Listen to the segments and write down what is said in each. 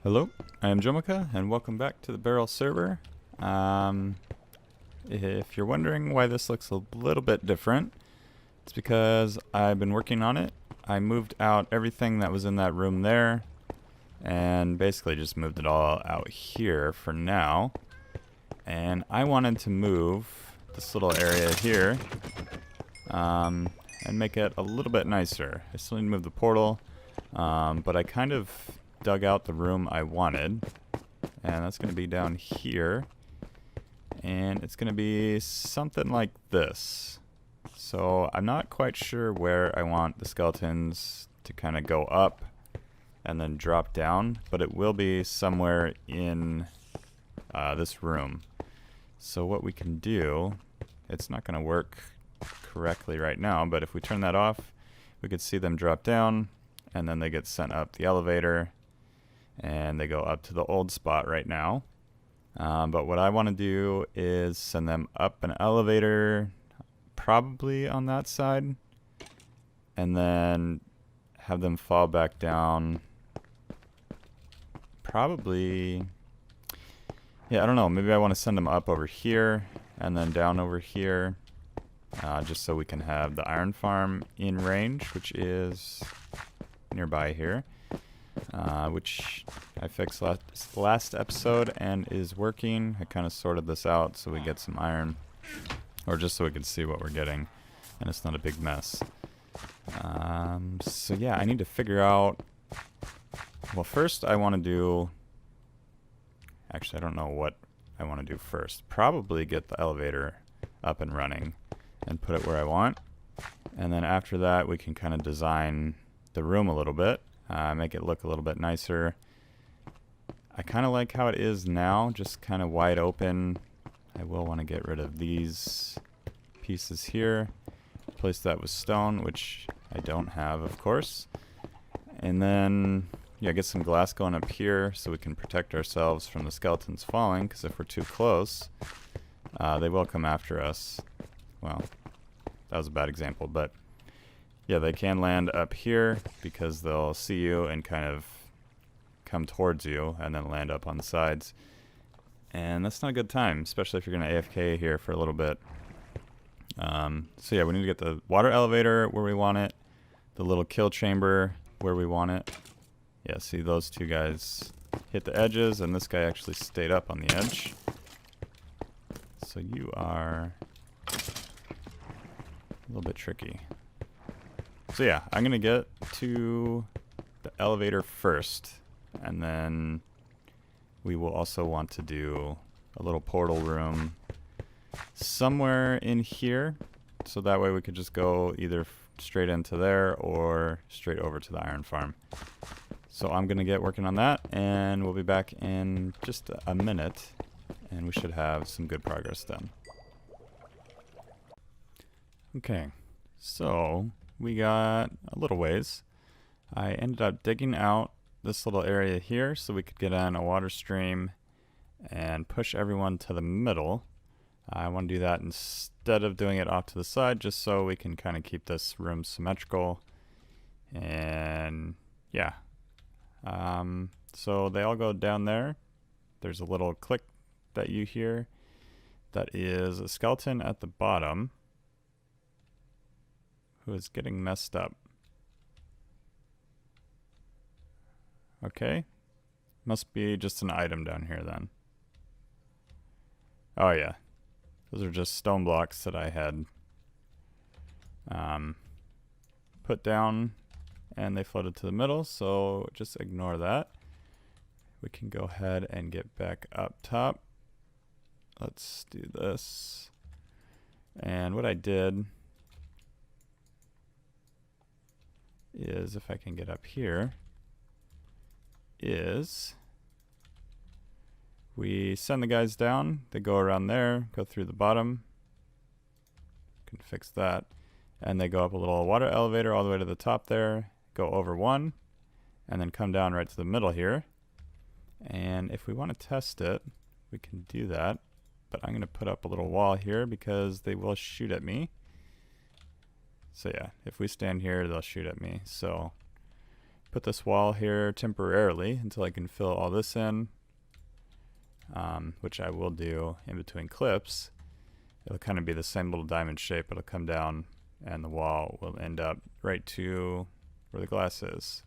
Hello, I am Jomika, and welcome back to the Beryl server. If you're wondering why this looks a little bit different, it's because I've been working on it. I moved out everything that was in that room there, and basically just moved it all out here for now. And I wanted to move this little area here, and make it a little bit nicer. I still need to move the portal, but I kind of dug out the room I wanted, and that's going to be down here, and it's going to be something like this. So I'm not quite sure where I want the skeletons to kind of go up and then drop down, but it will be somewhere in this room. So what we can do, it's not going to work correctly right now, but if we turn that off, we could see them drop down, and then they get sent up the elevator, and they go up to the old spot right now. But what I want to do is send them up an elevator, probably on that side, and then have them fall back down. Probably, yeah, I don't know. Maybe I want to send them up over here and then down over here, just so we can have the iron farm in range, which is nearby here. Which I fixed last episode and is working. I kind of sorted this out so we get some iron, or just so we can see what we're getting and it's not a big mess. So yeah, I need to figure out, well, first I want to do, actually I don't know what I want to do first. Probably get the elevator up and running and put it where I want, and then after that we can kind of design the room a little bit. Make it look a little bit nicer. I kind of like how it is now, just kind of wide open. I will want to get rid of these pieces here, replace that with stone, which I don't have, of course. And then, yeah, get some glass going up here so we can protect ourselves from the skeletons falling, because if we're too close, they will come after us. Well, that was a bad example, but yeah, they can land up here because they'll see you and kind of come towards you and then land up on the sides. And that's not a good time, especially if you're going to AFK here for a little bit. So yeah, we need to get the water elevator where we want it, the little kill chamber where we want it. Yeah, see, those two guys hit the edges, and this guy actually stayed up on the edge. So you are a little bit tricky. So yeah, I'm going to get to the elevator first, and then we will also want to do a little portal room somewhere in here, so that way we could just go either straight into there or straight over to the iron farm. So I'm going to get working on that, and we'll be back in just a minute, and we should have some good progress done. Okay, so we got a little ways. I ended up digging out this little area here so we could get on a water stream and push everyone to the middle. I want to do that instead of doing it off to the side, just so we can kind of keep this room symmetrical. And yeah, so they all go down there. There's a little click that you hear. That is a skeleton at the bottom who is getting messed up. Okay. Must be just an item down here then. Oh yeah. Those are just stone blocks that I had put down, and they floated to the middle, so just ignore that. We can go ahead and get back up top. Let's do this. And what I did is, if I can get up here, is we send the guys down, they go around there, go through the bottom, can fix that, and they go up a little water elevator all the way to the top there, go over one, and then come down right to the middle here. And if we want to test it, we can do that, but I'm going to put up a little wall here because they will shoot at me. So yeah, if we stand here, they'll shoot at me. So put this wall here temporarily until I can fill all this in, which I will do in between clips. It'll kind of be the same little diamond shape. It'll come down and the wall will end up right to where the glass is.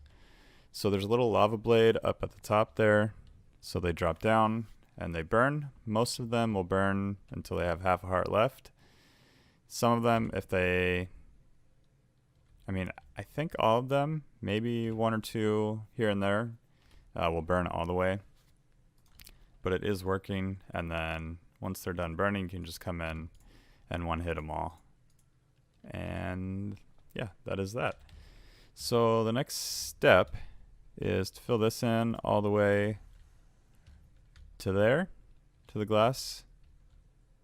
So there's a little lava blade up at the top there. So they drop down and they burn. Most of them will burn until they have half a heart left. Some of them, if they, I think all of them, maybe one or two here and there, will burn all the way. But it is working, and then once they're done burning, you can just come in and one hit them all. And yeah, that is that. So the next step is to fill this in all the way to there, to the glass.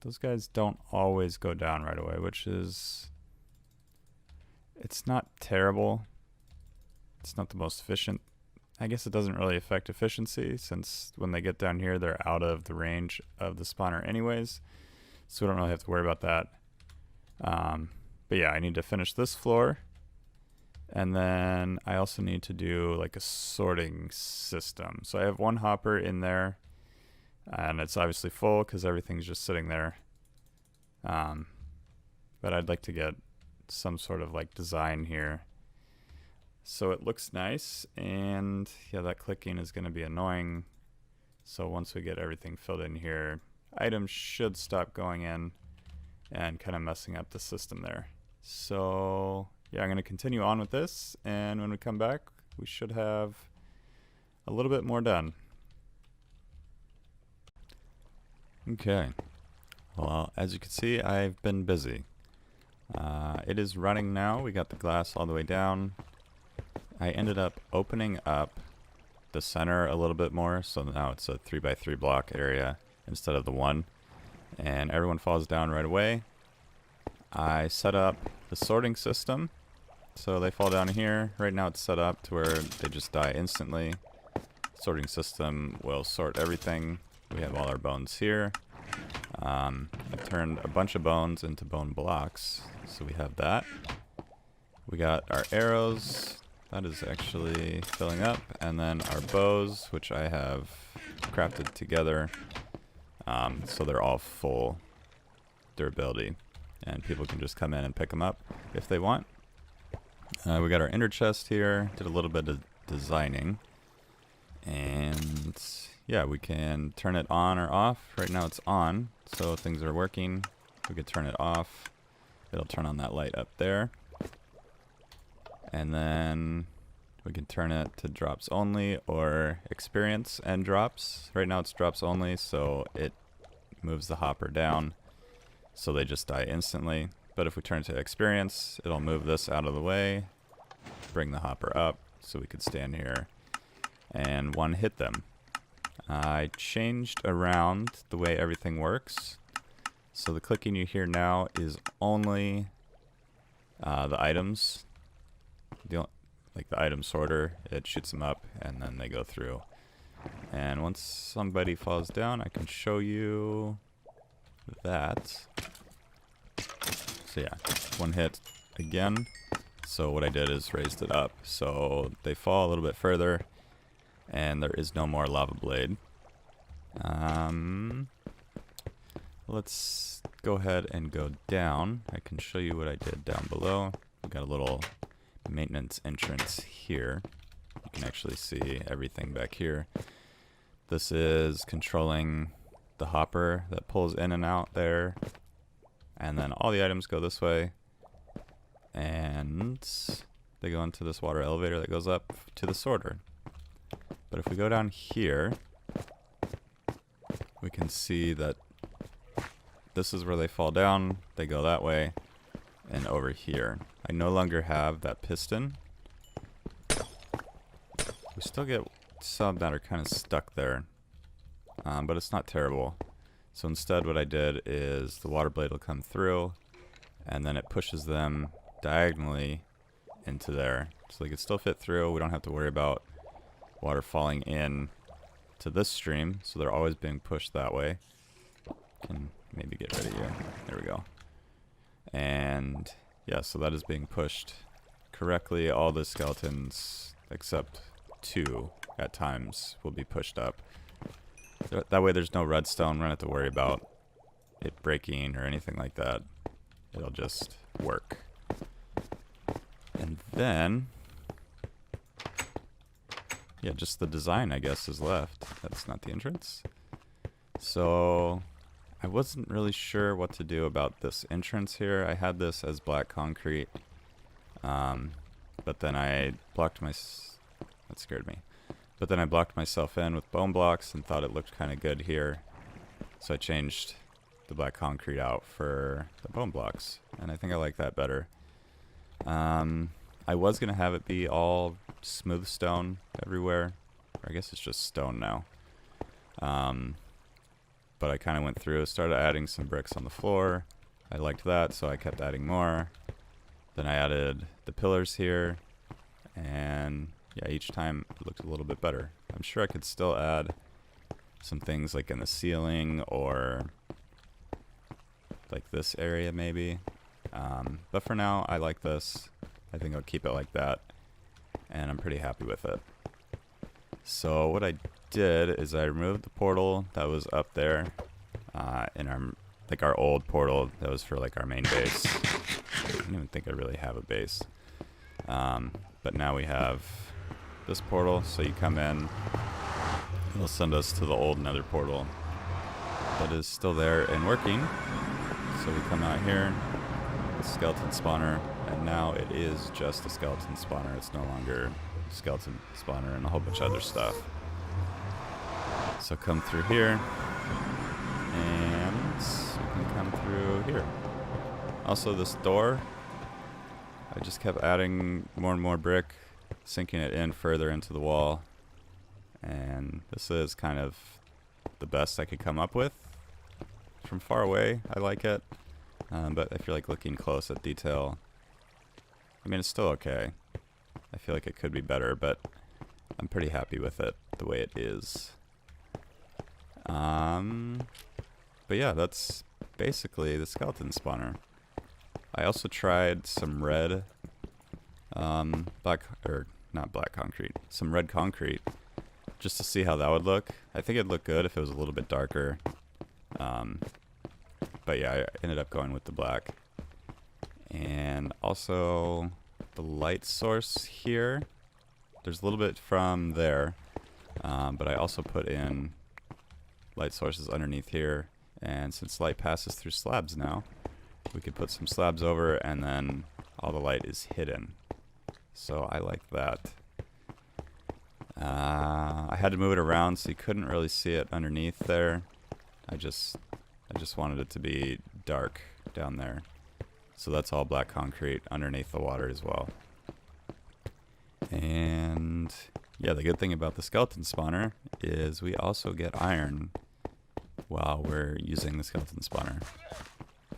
Those guys don't always go down right away, which is, it's not terrible. It's not the most efficient. I guess it doesn't really affect efficiency, since when they get down here, they're out of the range of the spawner anyways. So we don't really have to worry about that. But yeah, I need to finish this floor. And then I also need to do like a sorting system. So I have one hopper in there, and it's obviously full because everything's just sitting there. But I'd like to get some sort of like design here, so it looks nice. And yeah, that clicking is going to be annoying. So once we get everything filled in here, items should stop going in and kind of messing up the system there. So yeah, I'm going to continue on with this, and when we come back, we should have a little bit more done. Okay, well, as you can see, I've been busy. It is running now. We got the glass all the way down. I ended up opening up the center a little bit more, so now it's a 3x3 block area instead of the one, and everyone falls down right away. I set up the sorting system, so they fall down here. Right now it's set up to where they just die instantly. Sorting system will sort everything. We have all our bones here. I turned a bunch of bones into bone blocks, so we have that. We got our arrows. That is actually filling up, and then our bows, which I have crafted together, so they're all full durability, and people can just come in and pick them up if they want. We got our ender chest here. Did a little bit of designing, and yeah, we can turn it on or off. Right now it's on, so things are working. We could turn it off. It'll turn on that light up there. And then we can turn it to drops only or experience and drops. Right now it's drops only, so it moves the hopper down, so they just die instantly. But if we turn it to experience, it'll move this out of the way, bring the hopper up, so we could stand here and one hit them. I changed around the way everything works. So the clicking you hear now is only the items. Like the item sorter, it shoots them up and then they go through. And once somebody falls down, I can show you that. So yeah, one hit again. So what I did is raised it up, so they fall a little bit further, and there is no more lava blade. Let's go ahead and go down. I can show you what I did down below. We've got a little maintenance entrance here. You can actually see everything back here. This is controlling the hopper that pulls in and out there, and then all the items go this way, and they go into this water elevator that goes up to the sorter. But if we go down here, we can see that this is where they fall down. They go that way and over here. I no longer have that piston. We still get some that are kind of stuck there, but it's not terrible. So instead what I did is the water blade will come through, and then it pushes them diagonally into there. So they can still fit through. We don't have to worry about water falling in to this stream, so they're always being pushed that way. Can maybe get rid of you. There we go. And yeah, so that is being pushed correctly. All the skeletons except 2 at times will be pushed up. That way there's no redstone. We don't have to worry about it breaking or anything like that. It'll just work. And then, yeah, just the design, I guess, is left. That's not the entrance. So I wasn't really sure what to do about this entrance here. I had this as black concrete, but then I blocked that scared me. But then I blocked myself in with bone blocks and thought it looked kind of good here. So I changed the black concrete out for the bone blocks, and I think I like that better. I was going to have it be all smooth stone everywhere. Or I guess it's just stone now. But I kind of went through, started adding some bricks on the floor. I liked that, so I kept adding more. Then I added the pillars here, and yeah, each time it looked a little bit better. I'm sure I could still add some things like in the ceiling or like this area maybe. But for now, I like this. I think I'll keep it like that, and I'm pretty happy with it. So what I did is I removed the portal that was up there in our old portal that was for like our main base. I don't even think I really have a base. But now we have this portal, so you come in, it'll send us to the old nether portal that is still there and working. So we come out here, the skeleton spawner, and now it is just a skeleton spawner. It's no longer a skeleton spawner and a whole bunch of other stuff. So come through here, and we can come through here. Also, this door, I just kept adding more and more brick, sinking it in further into the wall, and this is kind of the best I could come up with. From far away, I like it, but if you're like looking close at detail, I mean, it's still okay. I feel like it could be better, but I'm pretty happy with it the way it is. But yeah, that's basically the skeleton spawner. I also tried some red, some red concrete, just to see how that would look. I think it'd look good if it was a little bit darker. But yeah, I ended up going with the black. And also the light source here, there's a little bit from there, but I also put in light sources underneath here. And since light passes through slabs now, we could put some slabs over and then all the light is hidden. So I like that. I had to move it around so you couldn't really see it underneath there. I just wanted it to be dark down there. So that's all black concrete underneath the water as well. And yeah, the good thing about the skeleton spawner is we also get iron while we're using the skeleton spawner.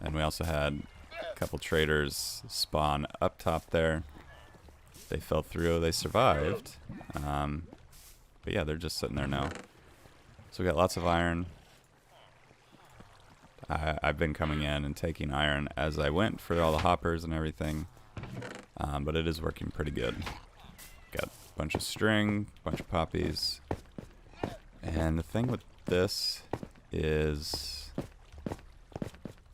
And we also had a couple traders spawn up top there. They fell through, they survived. But yeah, they're just sitting there now. So we got lots of iron. I've been coming in and taking iron as I went for all the hoppers and everything. But it is working pretty good. Got a bunch of string, a bunch of poppies. And the thing with this is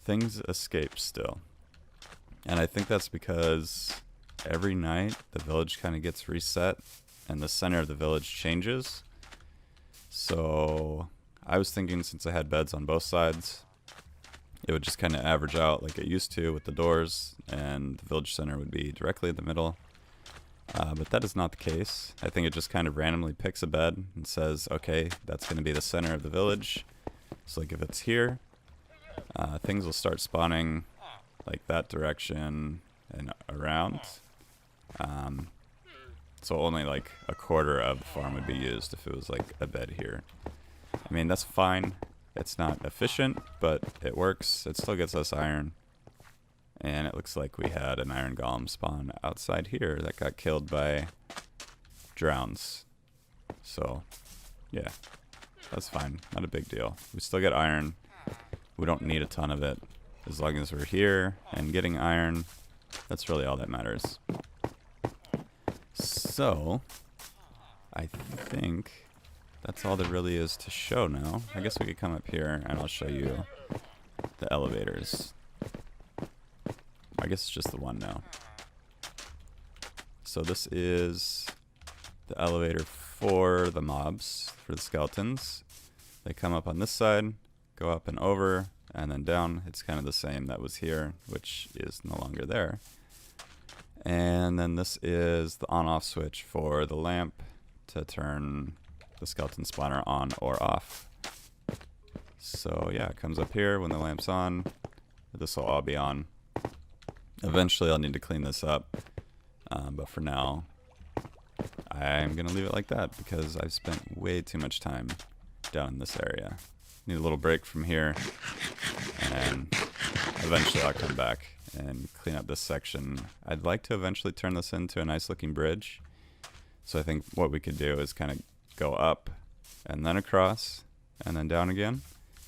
things escape still. And I think that's because every night the village kind of gets reset and the center of the village changes. So I was thinking, since I had beds on both sides, it would just kind of average out like it used to with the doors, and the village center would be directly in the middle. But that is not the case. I think it just kind of randomly picks a bed and says, okay, that's going to be the center of the village. So like if it's here, things will start spawning like that direction and around. So only like a quarter of the farm would be used if it was like a bed here. I mean, that's fine. It's not efficient, but it works. It still gets us iron. And it looks like we had an iron golem spawn outside here that got killed by drowns. So, yeah, that's fine. Not a big deal. We still get iron. We don't need a ton of it. As long as we're here and getting iron, that's really all that matters. So, I think that's all there really is to show now. I guess we could come up here and I'll show you the elevators. I guess it's just the one now. So this is the elevator for the mobs, for the skeletons. They come up on this side, go up and over, and then down. It's kind of the same that was here, which is no longer there. And then this is the on-off switch for the lamp to turn the skeleton spawner on or off. So yeah, it comes up here when the lamp's on. This will all be on. Eventually I'll need to clean this up, but for now I'm gonna leave it like that because I've spent way too much time down in this area. Need a little break from here, and eventually I'll come back and clean up this section. I'd like to eventually turn this into a nice looking bridge. So I think what we could do is kind of go up and then across and then down again.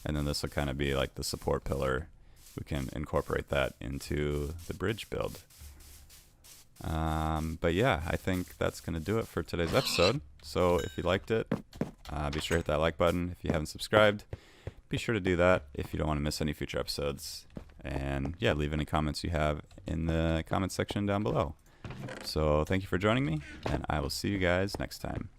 And then this will kind of be like the support pillar. We can incorporate that into the bridge build. But yeah, I think that's going to do it for today's episode. So if you liked it, be sure to hit that like button. If you haven't subscribed, be sure to do that if you don't want to miss any future episodes. And yeah, leave any comments you have in the comments section down below. So thank you for joining me, and I will see you guys next time.